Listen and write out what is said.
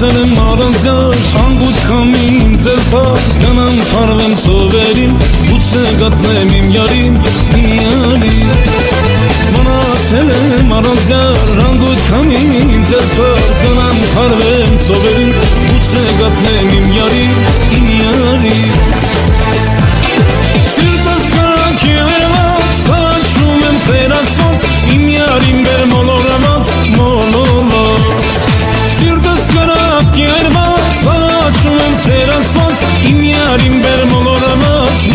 Մնացել եմ առանձյար անգութ քամին ձեր տակ Գնամ թարվեմ ծովերին Գուցե գտնեմ իմ յարին Մնացել եմ առանձյար անգութ քամին ձեր տակ Գնամ թարվեմ ծովերին Գուցե գտնեմ իմ յարին Սիրտս կրակ երված Հաչում եմ տեր աստված Իմ յարին բեր մոլորված Սիրտս կրակ երված Հաչում եմ տեր աստված Իմ յարին բեր մոլորված